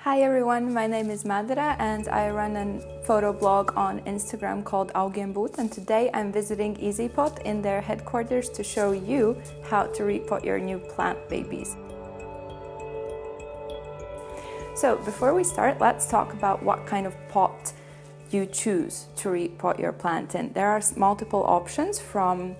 Hi everyone, my name is Madra and I run a photo blog on Instagram called Augenboot, and today I'm visiting EasyPot in their headquarters to show you how to repot your new plant babies. So before we start, let's talk about what kind of pot you choose to repot your plant in. There are multiple options, from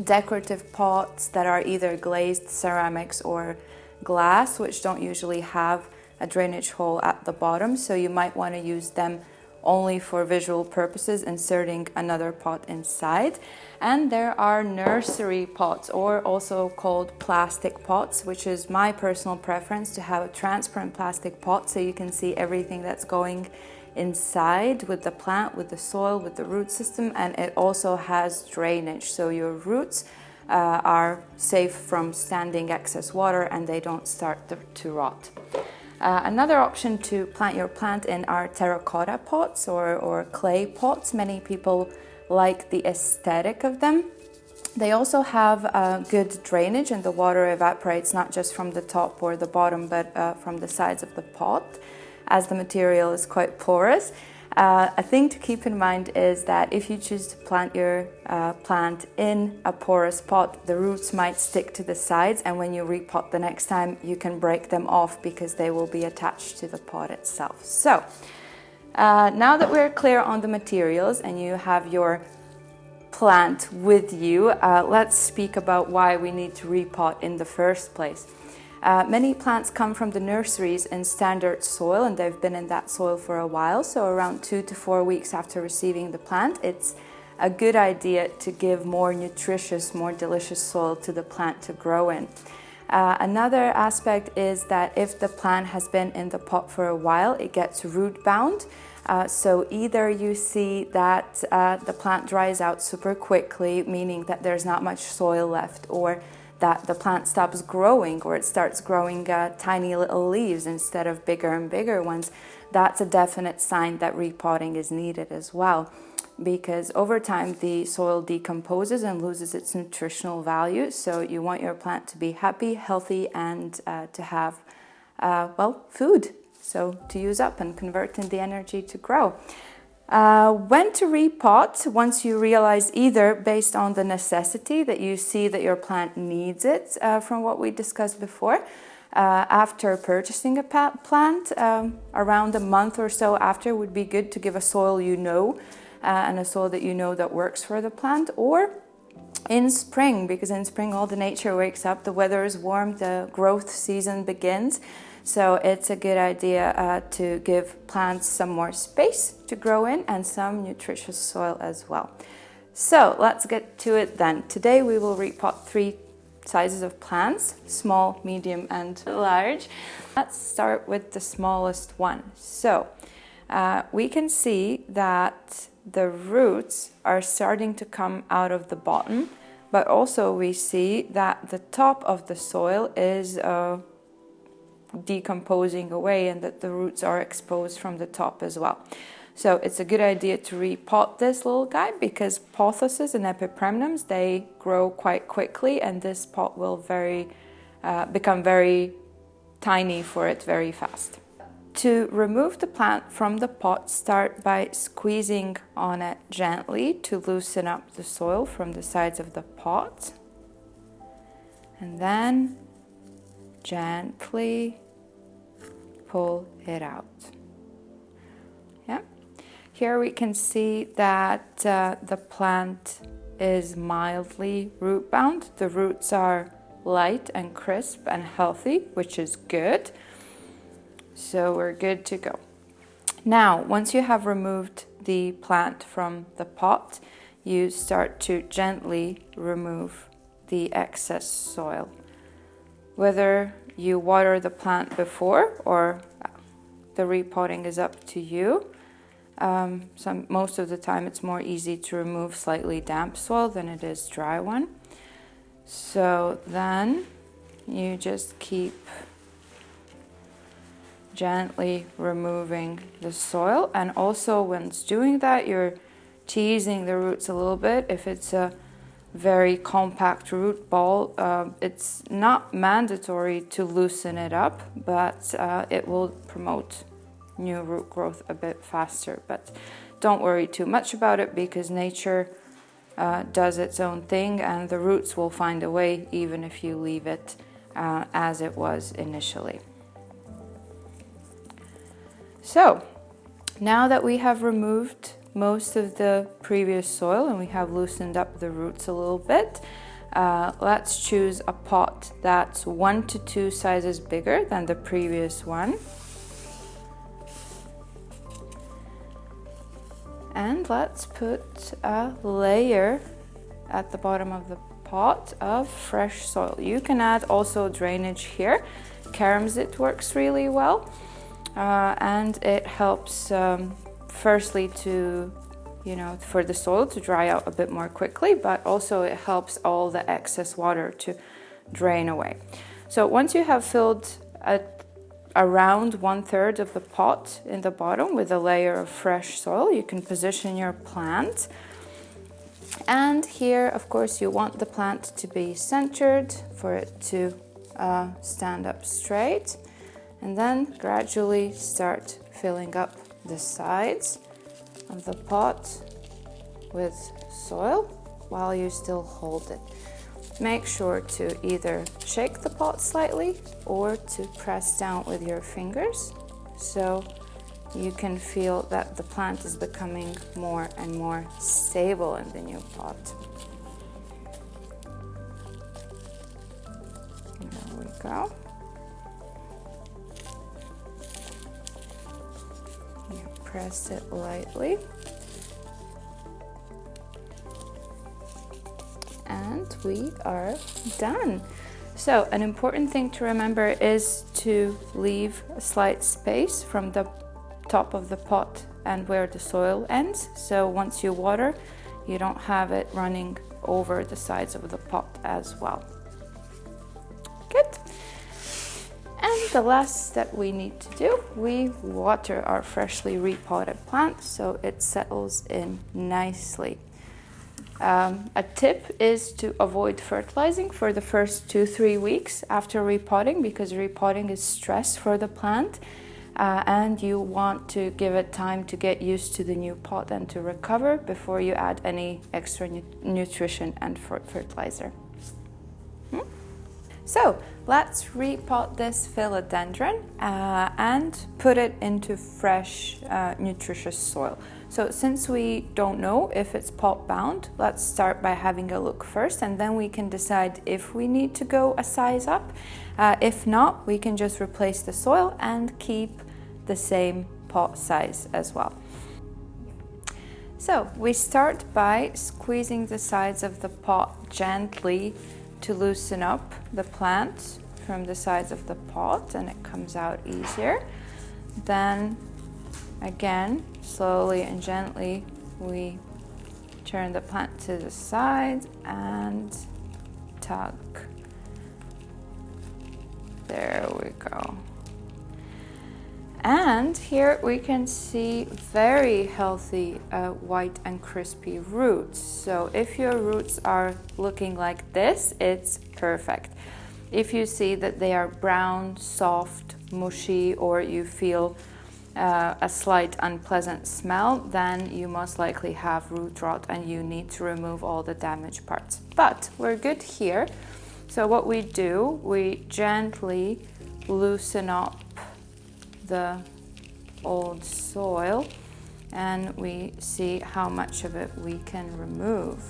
decorative pots that are either glazed ceramics or glass, which don't usually have a drainage hole at the bottom, so you might want to use them only for visual purposes, inserting another pot inside. And there are nursery pots, or also called plastic pots, which is my personal preference, to have a transparent plastic pot so you can see everything that's going inside with the plant, with the soil, with the root system, and it also has drainage, so your roots are safe from standing excess water and they don't start to rot. Another option to plant your plant in are terracotta pots or clay pots. Many people like the aesthetic of them. They also have good drainage, and the water evaporates not just from the top or the bottom, but from the sides of the pot, as the material is quite porous. A thing to keep in mind is that if you choose to plant your plant in a porous pot, the roots might stick to the sides, and when you repot the next time, you can break them off because they will be attached to the pot itself. So now that we're clear on the materials and you have your plant with you, let's speak about why we need to repot in the first place. Many plants come from the nurseries in standard soil, and they've been in that soil for a while, so around 2 to 4 weeks after receiving the plant, it's a good idea to give more nutritious, more delicious soil to the plant to grow in. Another aspect is that if the plant has been in the pot for a while, it gets root bound. So either you see that the plant dries out super quickly, meaning that there's not much soil left, or that the plant stops growing, or it starts growing tiny little leaves instead of bigger and bigger ones. That's a definite sign that repotting is needed as well, because over time the soil decomposes and loses its nutritional value. So you want your plant to be happy, healthy, and to have food, so to use up and convert in the energy to grow. When to repot, once you realize, either based on the necessity that you see that your plant needs it, from what we discussed before, after purchasing a plant, around a month or so after would be good to give a soil and a soil that you know that works for the plant, or in spring, because in spring all the nature wakes up, the weather is warm, the growth season begins. So it's a good idea to give plants some more space to grow in and some nutritious soil as well. So let's get to it then. Today we will repot 3 sizes of plants: small, medium, and large. Let's start with the smallest one. So we can see that the roots are starting to come out of the bottom, but also we see that the top of the soil is decomposing away, and that the roots are exposed from the top as well. So it's a good idea to repot this little guy, because pothoses and epipremnums, they grow quite quickly, and this pot will become very tiny for it very fast. To remove the plant from the pot, start by squeezing on it gently to loosen up the soil from the sides of the pot, and then gently pull it out. Yeah. Here we can see that the plant is mildly root bound. The roots are light and crisp and healthy, which is good. So we're good to go. Now, once you have removed the plant from the pot, you start to gently remove the excess soil. Whether you water the plant before or the repotting is up to you. Most of the time it's more easy to remove slightly damp soil than it is dry one. So then you just keep gently removing the soil, and also when it's doing that, you're teasing the roots a little bit. If it's a very compact root ball, it's not mandatory to loosen it up, but it will promote new root growth a bit faster. But don't worry too much about it, because nature does its own thing, and the roots will find a way even if you leave it as it was initially. So now that we have removed most of the previous soil and we have loosened up the roots a little bit, let's choose a pot that's 1 to 2 sizes bigger than the previous one. And let's put a layer at the bottom of the pot of fresh soil. You can add also drainage here. Karamzit works really well, and it helps firstly to, for the soil to dry out a bit more quickly, but also it helps all the excess water to drain away. So once you have filled around 1/3 of the pot in the bottom with a layer of fresh soil, you can position your plant. And here, of course, you want the plant to be centered for it to stand up straight, and then gradually start filling up the sides of the pot with soil while you still hold it. Make sure to either shake the pot slightly or to press down with your fingers, so you can feel that the plant is becoming more and more stable in the new pot. There we go. You press it lightly. And we are done. So an important thing to remember is to leave a slight space from the top of the pot and where the soil ends. So once you water, you don't have it running over the sides of the pot as well. Good. And the last step we need to do, we water our freshly repotted plant so it settles in nicely. A tip is to avoid fertilizing for the first 2-3 weeks after repotting, because repotting is stress for the plant, and you want to give it time to get used to the new pot and to recover before you add any extra nutrition and fertilizer. So let's repot this philodendron and put it into fresh, nutritious soil. So since we don't know if it's pot bound, let's start by having a look first, and then we can decide if we need to go a size up. If not, we can just replace the soil and keep the same pot size as well. So we start by squeezing the sides of the pot gently to loosen up the plant from the sides of the pot, and it comes out easier. Then again, slowly and gently, we turn the plant to the side and tug. There we go. And here we can see very healthy white and crispy roots. So if your roots are looking like this, it's perfect. If you see that they are brown, soft, mushy, or you feel a slight unpleasant smell, then you most likely have root rot and you need to remove all the damaged parts. But we're good here. So what we do, we gently loosen up the old soil and we see how much of it we can remove.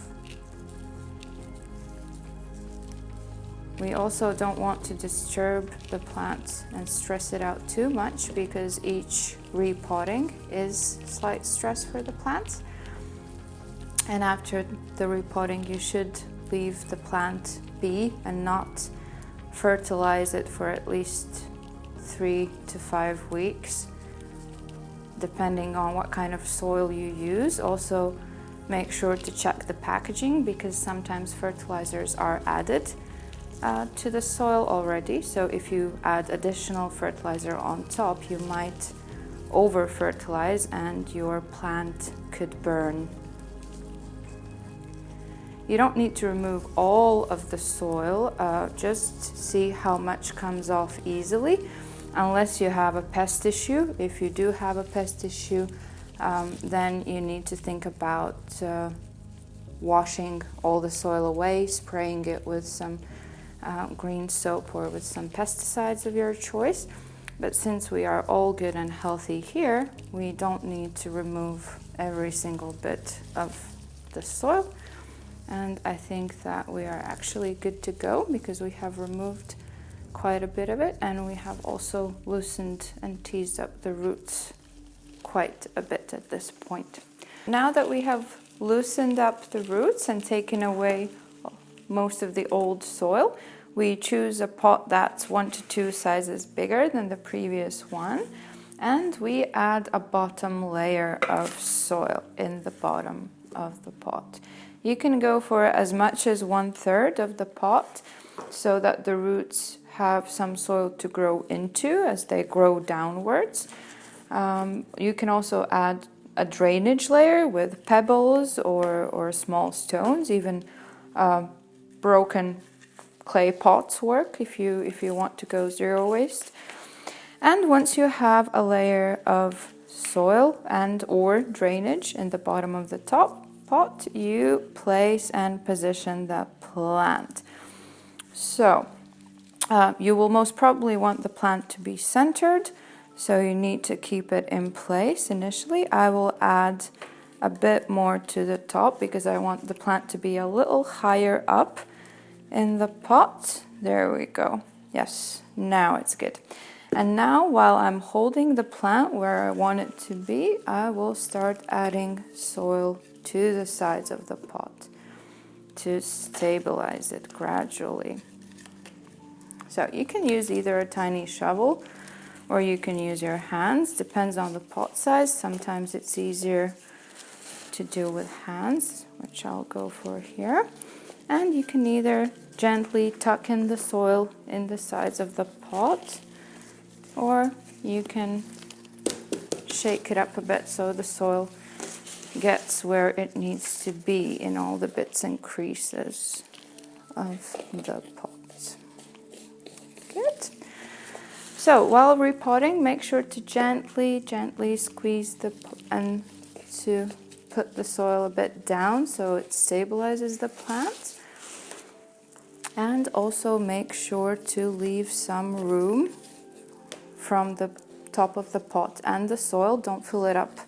We also don't want to disturb the plant and stress it out too much, because each repotting is slight stress for the plants. And after the repotting, you should leave the plant be and not fertilize it for at least 3 to 5 weeks, depending on what kind of soil you use. Also, make sure to check the packaging, because sometimes fertilizers are added to the soil already. So if you add additional fertilizer on top, you might over fertilize and your plant could burn. You don't need to remove all of the soil, just see how much comes off easily, unless you have a pest issue. If you do have a pest issue, then you need to think about washing all the soil away, spraying it with some green soap or with some pesticides of your choice. But since we are all good and healthy here, we don't need to remove every single bit of the soil. And I think that we are actually good to go because we have removed quite a bit of it, and we have also loosened and teased up the roots quite a bit at this point. Now that we have loosened up the roots and taken away most of the old soil, we choose a pot that's 1 to 2 sizes bigger than the previous one, and we add a bottom layer of soil in the bottom of the pot. You can go for as much as 1/3 of the pot so that the roots have some soil to grow into as they grow downwards. You can also add a drainage layer with pebbles or small stones, even broken clay pots work if you want to go zero waste. And once you have a layer of soil and or drainage in the bottom of the top pot, you place and position the plant. So you will most probably want the plant to be centered, so you need to keep it in place initially. I will add a bit more to the top because I want the plant to be a little higher up in the pot. There we go. Yes, now it's good. And now, while I'm holding the plant where I want it to be, I will start adding soil to the sides of the pot to stabilize it gradually. So you can use either a tiny shovel or you can use your hands, depends on the pot size. Sometimes it's easier to do with hands, which I'll go for here. And you can either gently tuck in the soil in the sides of the pot, or you can shake it up a bit so the soil gets where it needs to be in all the bits and creases of the pot. Good. So while repotting, make sure to gently squeeze and to put the soil a bit down so it stabilizes the plant. And also make sure to leave some room from the top of the pot and the soil. Don't fill it up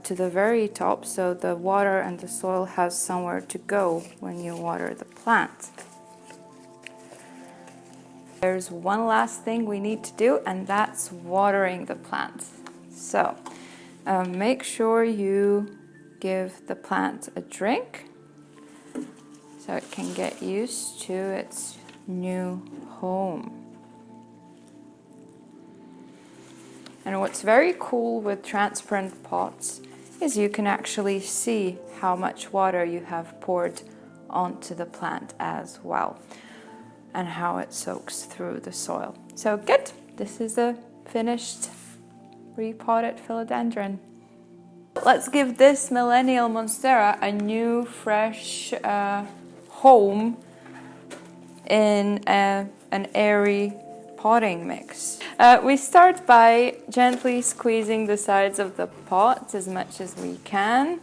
to the very top, so the water and the soil has somewhere to go when you water the plant. There's one last thing we need to do, and that's watering the plant. So make sure you give the plant a drink so it can get used to its new home. And what's very cool with transparent pots is you can actually see how much water you have poured onto the plant as well, and how it soaks through the soil. So good, this is a finished repotted philodendron. Let's give this millennial monstera a new fresh home in an airy potting mix. We start by gently squeezing the sides of the pot as much as we can,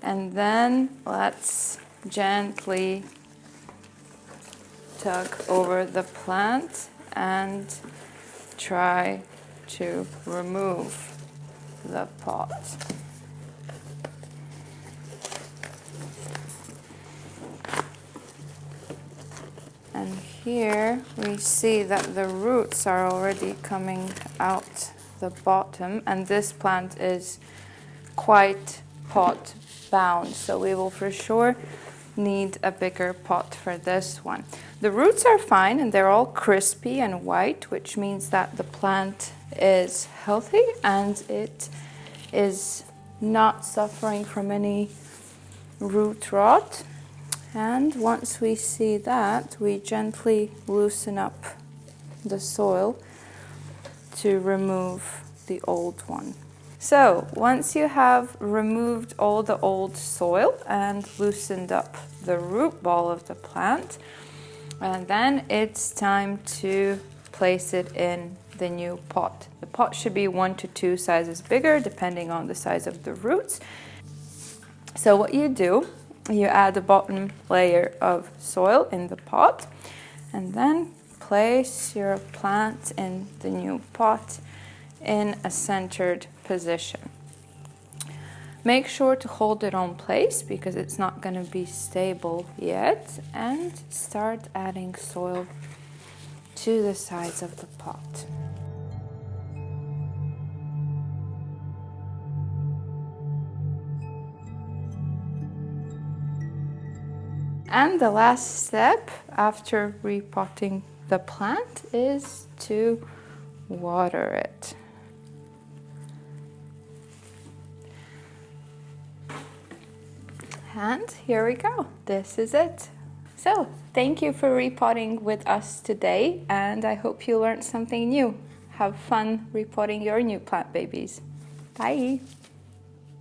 and then let's gently tug over the plant and try to remove the pot. And here we see that the roots are already coming out the bottom, and this plant is quite pot bound, so we will for sure need a bigger pot for this one. The roots are fine and they're all crispy and white, which means that the plant is healthy and it is not suffering from any root rot. And once we see that, we gently loosen up the soil to remove the old one. So once you have removed all the old soil and loosened up the root ball of the plant, and then it's time to place it in the new pot. The pot should be 1 to 2 sizes bigger depending on the size of the roots. So what you do, you add the bottom layer of soil in the pot and then place your plant in the new pot in a centered position. Make sure to hold it on place because it's not going to be stable yet, and start adding soil to the sides of the pot. And the last step after repotting the plant is to water it. And here we go. This is it. So, thank you for repotting with us today, and I hope you learned something new. Have fun repotting your new plant babies. Bye!